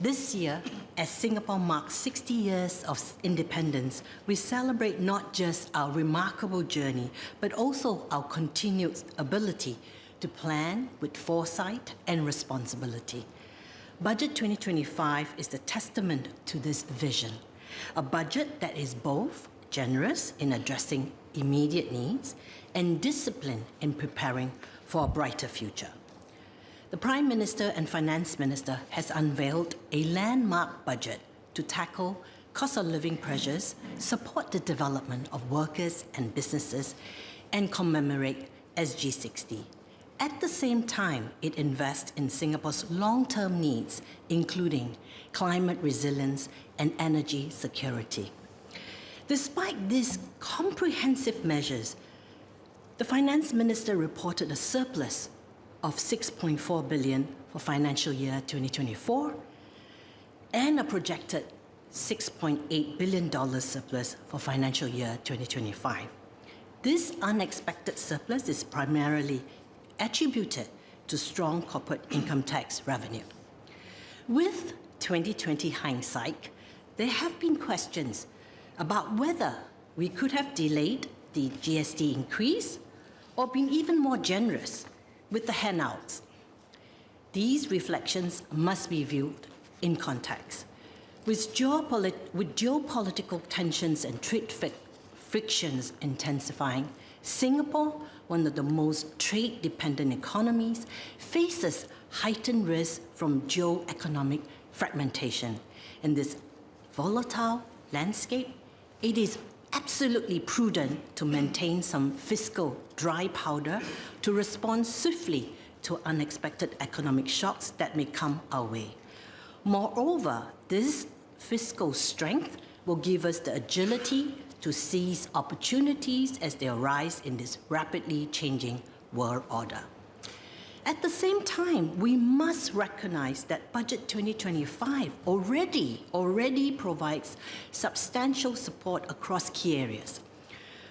This year, as Singapore marks 60 years of independence, we celebrate not just our remarkable journey, but also our continued ability to plan with foresight and responsibility. Budget 2025 is the testament to this vision, a budget that is both generous in addressing immediate needs and disciplined in preparing for a brighter future. The Prime Minister and Finance Minister has unveiled a landmark budget to tackle cost of living pressures, support the development of workers and businesses, and commemorate SG60. At the same time, it invests in Singapore's long-term needs, including climate resilience and energy security. Despite these comprehensive measures, the Finance Minister reported a surplus of $6.4 billion for financial year 2024 and a projected $6.8 billion surplus for financial year 2025. This unexpected surplus is primarily attributed to strong corporate income tax revenue. With 2020 hindsight, there have been questions about whether we could have delayed the GST increase or been even more generous with the handouts. These reflections must be viewed in context. With geopolitical tensions and trade frictions intensifying, Singapore, one of the most trade-dependent economies, faces heightened risk from geo-economic fragmentation. In this volatile landscape, it is absolutely prudent to maintain some fiscal dry powder to respond swiftly to unexpected economic shocks that may come our way. Moreover, this fiscal strength will give us the agility to seize opportunities as they arise in this rapidly changing world order. At the same time, we must recognize that Budget 2025 already provides substantial support across key areas.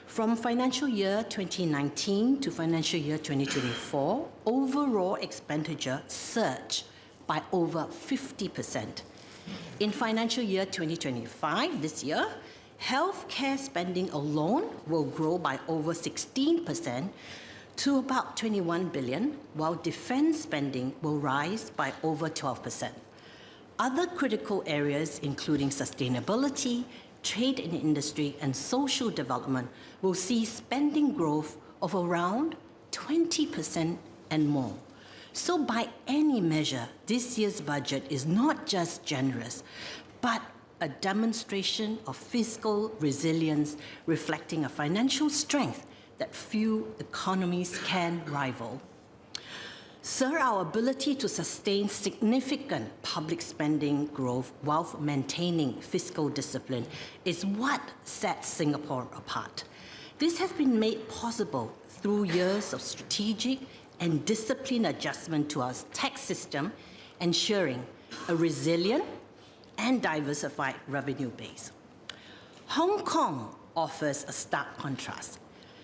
From financial year 2019 to financial year 2024, overall expenditure surged by over 50%. In financial year 2025, this year, healthcare spending alone will grow by over 16%, to about 21 billion, while defense spending will rise by over 12%. Other critical areas, including sustainability, trade in industry, and social development, will see spending growth of around 20% and more. So by any measure, this year's budget is not just generous, but a demonstration of fiscal resilience reflecting a financial strength that few economies can rival. Sir, our ability to sustain significant public spending growth while maintaining fiscal discipline is what sets Singapore apart. This has been made possible through years of strategic and disciplined adjustment to our tax system, ensuring a resilient and diversified revenue base. Hong Kong offers a stark contrast.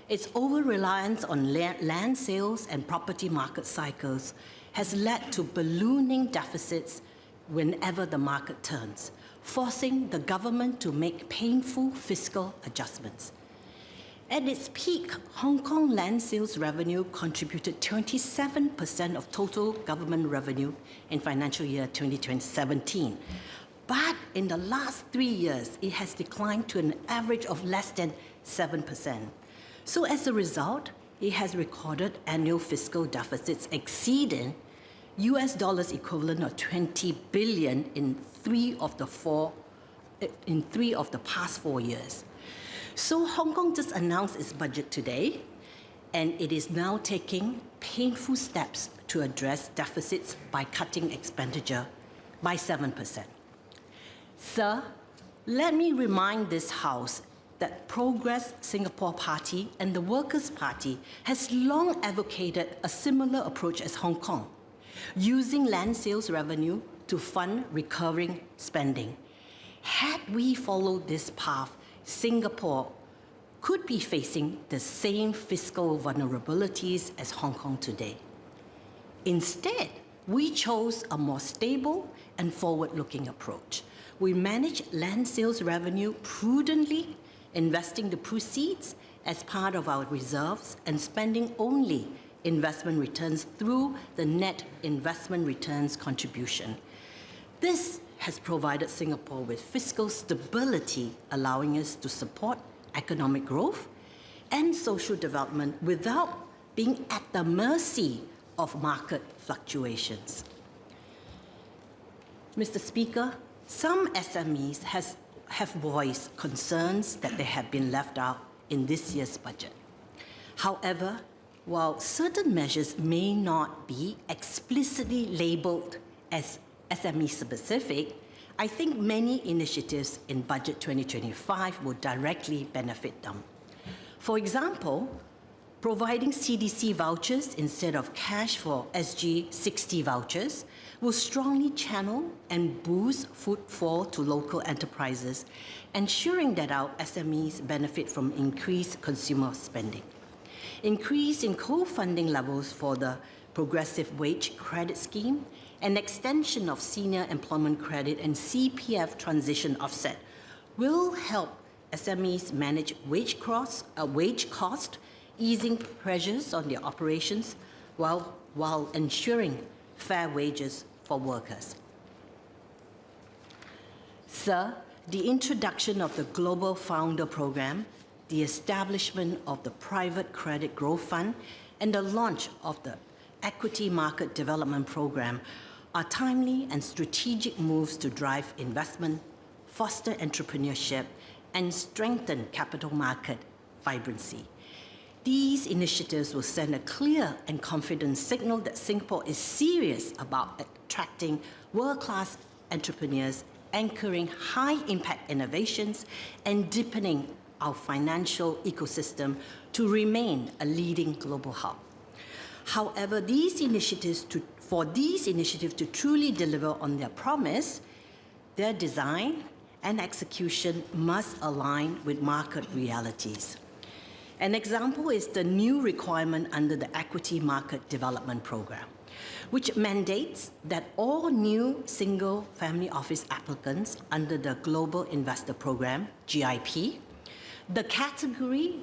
Its over-reliance on land sales and property market cycles has led to ballooning deficits whenever the market turns, forcing the government to make painful fiscal adjustments. At its peak, Hong Kong land sales revenue contributed 27% of total government revenue in financial year 2017. But in the last 3 years, it has declined to an average of less than 7%. So as a result, it has recorded annual fiscal deficits exceeding US dollars equivalent of 20 billion in three of the past 4 years. So Hong Kong just announced its budget today, and it is now taking painful steps to address deficits by cutting expenditure by 7%. Sir, let me remind this House that Progress Singapore Party and the Workers' Party has long advocated a similar approach as Hong Kong, using land sales revenue to fund recurring spending. Had we followed this path, Singapore could be facing the same fiscal vulnerabilities as Hong Kong today. Instead, We chose a more stable and forward-looking approach. We managed land sales revenue prudently, investing the proceeds as part of our reserves and spending only investment returns through the net investment returns contribution. This has provided Singapore with fiscal stability, allowing us to support economic growth and social development without being at the mercy of market fluctuations. Mr. Speaker, some SMEs have voiced concerns that they have been left out in this year's budget. However, while certain measures may not be explicitly labeled as SME-specific, I think many initiatives in Budget 2025 will directly benefit them. For example, providing CDC vouchers instead of cash for SG60 vouchers will strongly channel and boost footfall to local enterprises, ensuring that our SMEs benefit from increased consumer spending. Increase in co-funding levels for the Progressive Wage Credit Scheme, and extension of senior employment credit and CPF transition offset will help SMEs manage wage cost, easing pressures on their operations while ensuring fair wages for workers. Sir, the introduction of the Global Founder Program, the establishment of the Private Credit Growth Fund, and the launch of the Equity Market Development Program are timely and strategic moves to drive investment, foster entrepreneurship, and strengthen capital market vibrancy. These initiatives will send a clear and confident signal that Singapore is serious about attracting world-class entrepreneurs, anchoring high-impact innovations, and deepening our financial ecosystem to remain a leading global hub. However, for these initiatives to truly deliver on their promise, their design and execution must align with market realities. An example is the new requirement under the Equity Market Development Program, which mandates that all new single-family office applicants under the Global Investor Program, GIP, the category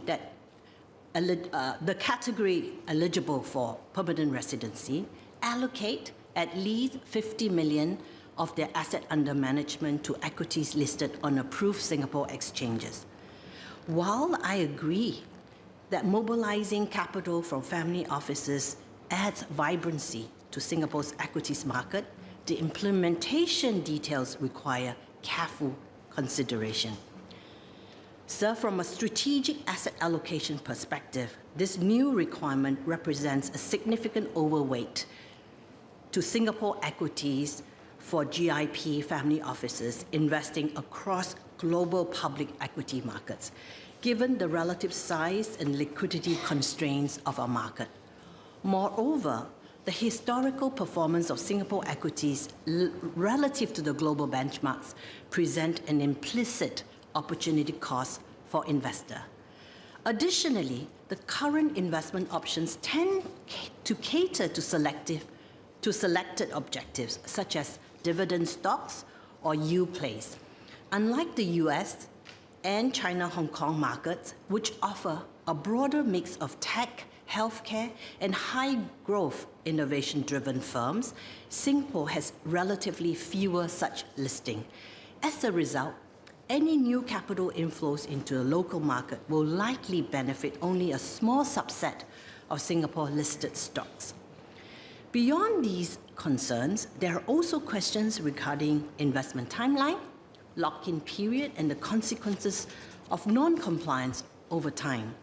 eligible for permanent residency, allocate at least 50 million of their asset under management to equities listed on approved Singapore exchanges. While I agree that mobilizing capital from family offices adds vibrancy to Singapore's equities market, the implementation details require careful consideration. Sir, from a strategic asset allocation perspective, this new requirement represents a significant overweight to Singapore equities for GIP family offices investing across global public equity markets, given the relative size and liquidity constraints of our market. Moreover, the historical performance of Singapore equities relative to the global benchmarks present an implicit opportunity cost for investor. Additionally, the current investment options tend to cater to selected objectives, such as dividend stocks or yield plays. Unlike the US and China-Hong Kong markets, which offer a broader mix of tech, healthcare, and high-growth innovation-driven firms, Singapore has relatively fewer such listings. As a result, any new capital inflows into the local market will likely benefit only a small subset of Singapore-listed stocks. Beyond these concerns, there are also questions regarding investment timeline, lock-in period, and the consequences of non-compliance over time.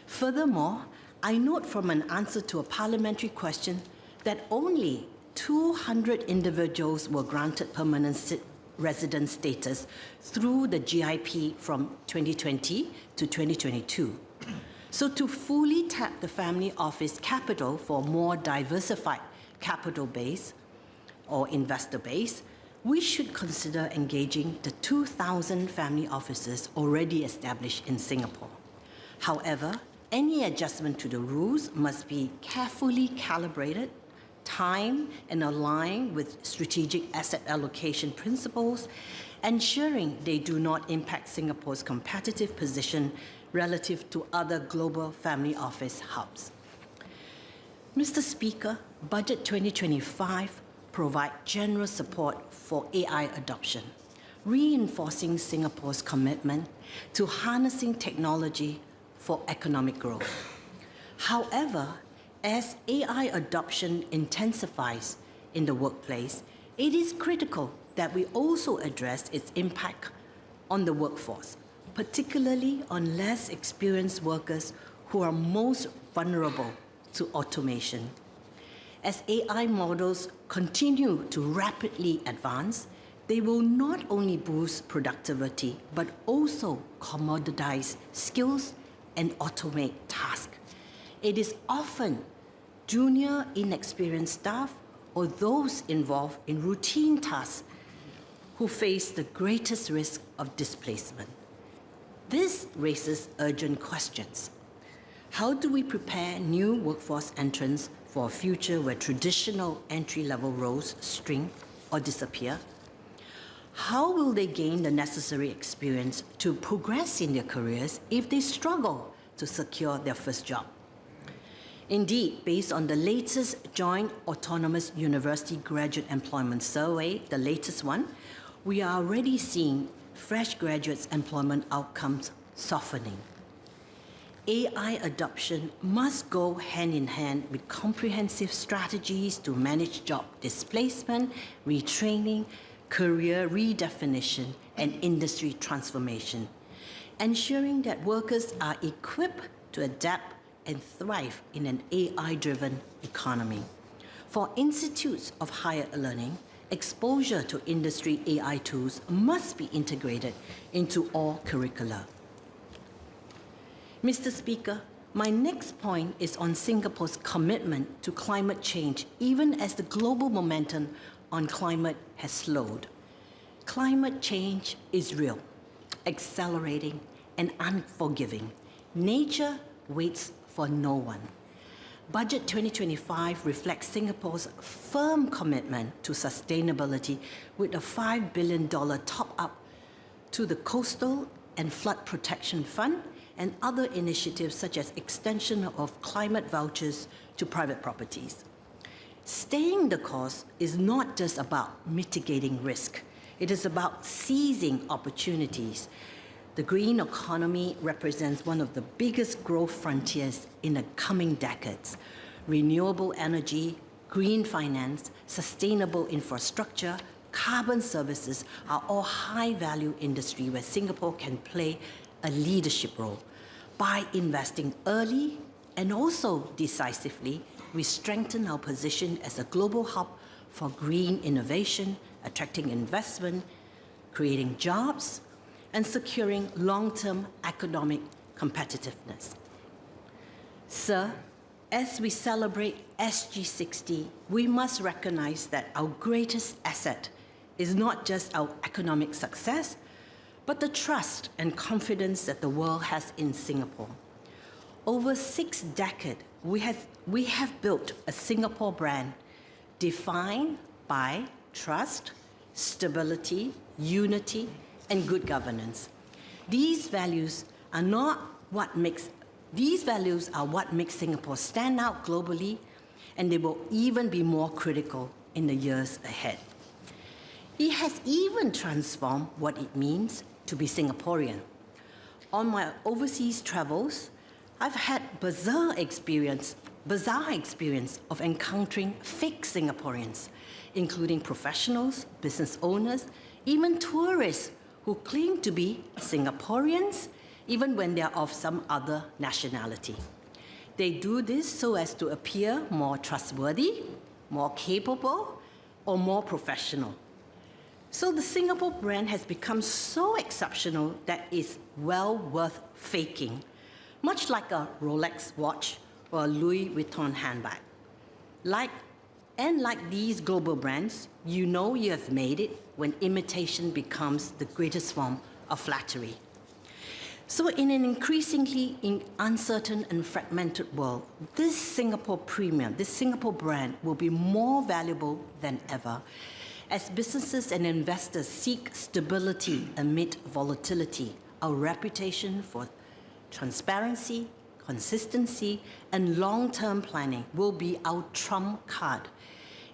Furthermore, I note from an answer to a parliamentary question that only 200 individuals were granted permanent resident status through the GIP from 2020 to 2022. So to fully tap the family office capital for a more diversified capital base or investor base, we should consider engaging the 2,000 family offices already established in Singapore. However, any adjustment to the rules must be carefully calibrated, time and align with strategic asset allocation principles, ensuring they do not impact Singapore's competitive position relative to other global family office hubs. Mr. Speaker, Budget 2025 provides generous support for AI adoption, reinforcing Singapore's commitment to harnessing technology for economic growth. However, as AI adoption intensifies in the workplace, it is critical that we also address its impact on the workforce, particularly on less experienced workers who are most vulnerable to automation. As AI models continue to rapidly advance, they will not only boost productivity, but also commoditize skills and automate tasks. It is often junior, inexperienced staff or those involved in routine tasks who face the greatest risk of displacement. This raises urgent questions. How do we prepare new workforce entrants for a future where traditional entry-level roles shrink or disappear? How will they gain the necessary experience to progress in their careers if they struggle to secure their first job? Indeed, based on the latest Joint Autonomous University Graduate Employment Survey, the latest one, we are already seeing fresh graduates' employment outcomes softening. AI adoption must go hand in hand with comprehensive strategies to manage job displacement, retraining, career redefinition, and industry transformation, ensuring that workers are equipped to adapt and thrive in an AI-driven economy. For institutes of higher learning, exposure to industry AI tools must be integrated into all curricula. Mr. Speaker, my next point is on Singapore's commitment to climate change, even as the global momentum on climate has slowed. Climate change is real, accelerating, and unforgiving. Nature waits for no one. Budget 2025 reflects Singapore's firm commitment to sustainability with a $5 billion top-up to the Coastal and Flood Protection Fund and other initiatives such as extension of climate vouchers to private properties. Staying the course is not just about mitigating risk. It is about seizing opportunities. The green economy represents one of the biggest growth frontiers in the coming decades. Renewable energy, green finance, sustainable infrastructure, carbon services are all high-value industry where Singapore can play a leadership role. By investing early and also decisively, we strengthen our position as a global hub for green innovation, attracting investment, creating jobs, and securing long-term economic competitiveness. Sir, as we celebrate SG60, we must recognize that our greatest asset is not just our economic success, but the trust and confidence that the world has in Singapore. Over 6 decades, we have built a Singapore brand defined by trust, stability, unity, and good governance. These values are what makes Singapore stand out globally, and they will even be more critical in the years ahead. It has even transformed what it means to be Singaporean. On my overseas travels, I've had bizarre experience of encountering fake Singaporeans, including professionals, business owners, even tourists who claim to be Singaporeans even when they are of some other nationality. They do this so as to appear more trustworthy, more capable, or more professional. So the Singapore brand has become so exceptional that it's well worth faking, much like a Rolex watch or a Louis Vuitton handbag. Like these global brands, you know you have made it when imitation becomes the greatest form of flattery. So in an increasingly uncertain and fragmented world, this Singapore premium, this Singapore brand will be more valuable than ever as businesses and investors seek stability amid volatility. Our reputation for transparency, consistency, and long-term planning will be our trump card.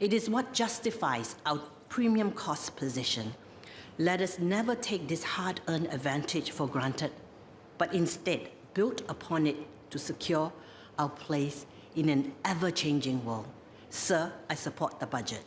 It is what justifies our premium cost position. Let us never take this hard-earned advantage for granted, but instead build upon it to secure our place in an ever-changing world. Sir, I support the budget.